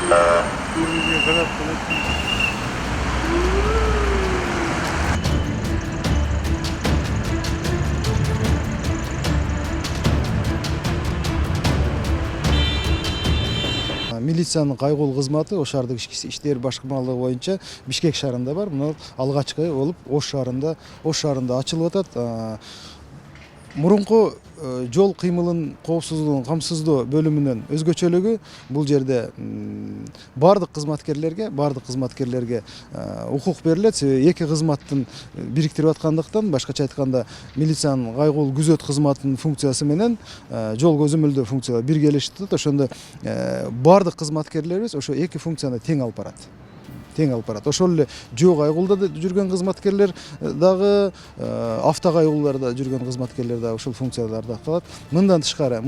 Birbirine kanat kanat. Милициянын кайгылуу кызматы Ош шаардык ички иштер башкармалыгы боюнча Бишкек шаарында бар. Мына алгачкы болуп Ош шаарында ачылып атат. Мурунку жол кыймылын коопсуздугун камсыздоо бөлүмүнүн өзгөчөлүгү бул жерде бардык кызматкерлерге укук берилет. Себеби эки кызматтын бириктирип аткандыктан, башкача айтканда милициянын кайгылуу күзөт кызматынын функциясы менен жол көзөмөлдөө функциялар биргелешип атат. Ошондо бардык кызматкерлерибиз ошо эки функцияны тең алып барат. Ошол эле жөө кайгылууда жүргөн кызматкерлер дагы, автокайгылууларда жүргөн кызматкерлер дагы ушул функцияларды аткарат. Мындан тышкары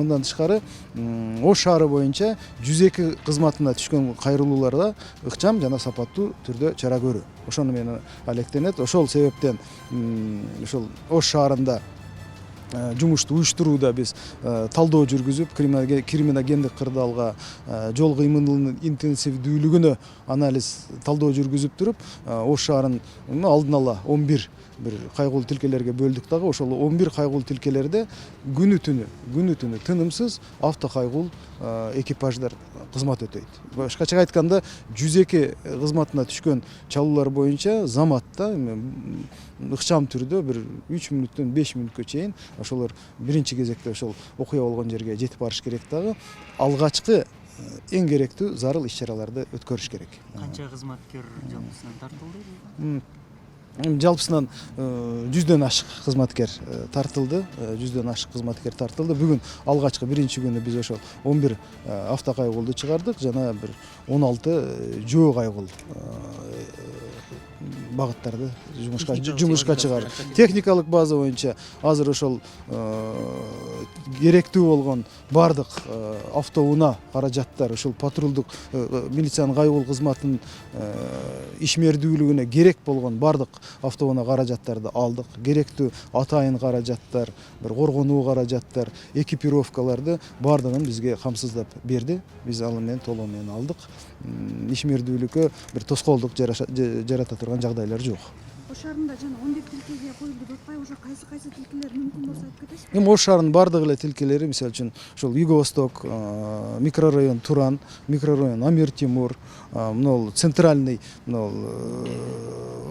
Ош шаары боюнча 102 кызматына түшкөн кайрылууларда ыкчам жана сапаттуу түрдө чара көрүү. Ошону менен алектенет. Ошол себептен ушул Ош шаарында жумушту уюштурууда биз талдоо жүргүзүп, криминогендик кырдаалга, жол кыймылынын интенсивдүүлүгүнө анализ талдоо жүргүзүп туруп, Ош шаарын алдын ала 11 бир кайгылуу тилкелерге бөлдүк дагы. Ошол 11 кайгылуу тилкелерде күнү түнү тынымсыз автокайгыл экипаждар кызмат өтөйт. Башкача айтканда 102 кызматына түшкөн чалуулар боюнча заматта ыкчам түрдө бир 3 мүнөттөн 5 мүнөткө чейин ошолор биринчи кезекте ошол окуя болгон жерге жетип барыш керек дагы. Алгачкы эң керектүү зарыл иш-чараларды өткөрүш керек. Канча кызматкер жалпысынан тартылды? Жалпысынан 100дөн ашык кызматкер тартылды. Бүгүн алгачкы биринчи күнү биз ошол 11 автокайгылды чыгардык, жана бир 16 жөө кайгыл багыттарды жумушка чыгардык. Техникалык база боюнча азыр ошол керектүү болгон бардык автоунаа каражаттар, ошол патрулдук милициянын кайгылуу кызматынын ишмердүүлүгүнө керек болгон бардык автоунаа каражаттарды алдык. Керектүү атайын каражаттар, бир коргонуу каражаттар, экипировкаларды бардыгын бизге камсыздап берди. Биз ал менен толугу менен алдык. Ишмердүүлүккө бир тоскоолдук жарата турган жагдайлар жок. Ош шаарында жана 11 тилкеге коюлду деп атпайбы, ошо кайсы тилкелер мүмкүн болсо айтып кетесизби? Эми Ош шаарынын бардык эле тилкелери, мисалы үчүн ошол Юго-Восток, микрорайон Туран, микрорайон Амир Тимур, мына центральный,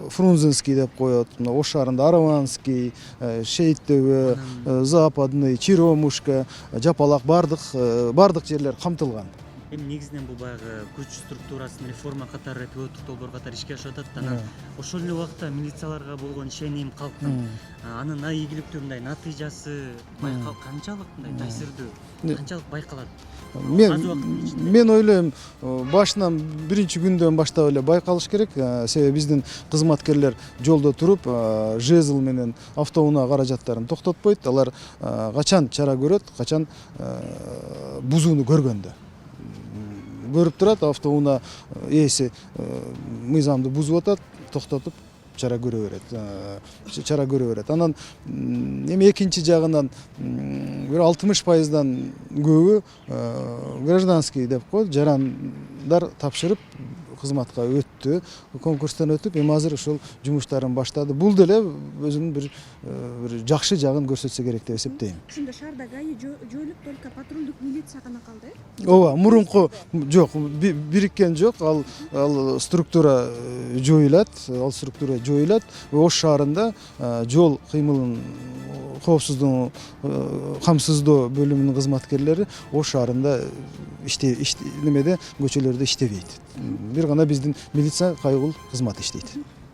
Фрунзенский деп коет, мына Ош шаарында Араванский, Шейиттөбө, Западный, Черемушка, Жапалак бардык жерлер камтылган. Эми негизинен бул баягы күч структурасын реформа катары, пилоттук долбоор катары ишке ашып атат. Анан ошол эле убакта милицияларга болгон ишеним калктын, анын ийгиликтүү мындай натыйжасы канчалык мындай таасирдүү, канчалык байкалат? Мен ойлойм, башынан биринчи күндөн баштап эле байкалыш керек. Себеби биздин кызматкерлер жолдо туруп, жезл менен автоунаа каражаттарын токтотпойт. Алар качан чара көрөт, качан бузууну көргөндө көрүп турат, автоунаа ээси мыйзамды бузуп атат, токтотуп чара көрө берет. Анан эми экинчи жагынан бир 60%дан көбү гражданский деп коет, жарандар тапшырып кызматка өттү, конкурстан өтүп, эми азыр ошол жумуштарын баштады. Бул деле өзүнүн бир жакшы жагын көрсөтсө керек деп эсептейм. Ошондо шаарда ГАИ жоюлуп, только патрулдук милиция гана калды, Ооба, мурунку жок, бириккен жок, ал структура жоюлат. Ош шаарында жол кыймылын коопсуздугун камсыздоо бөлүмүнүн кызматкерлери Ош шаарында немеде көчөлөрдө иштебейт. Бир гана биздин милиция кайгылуу кызматы иштейт.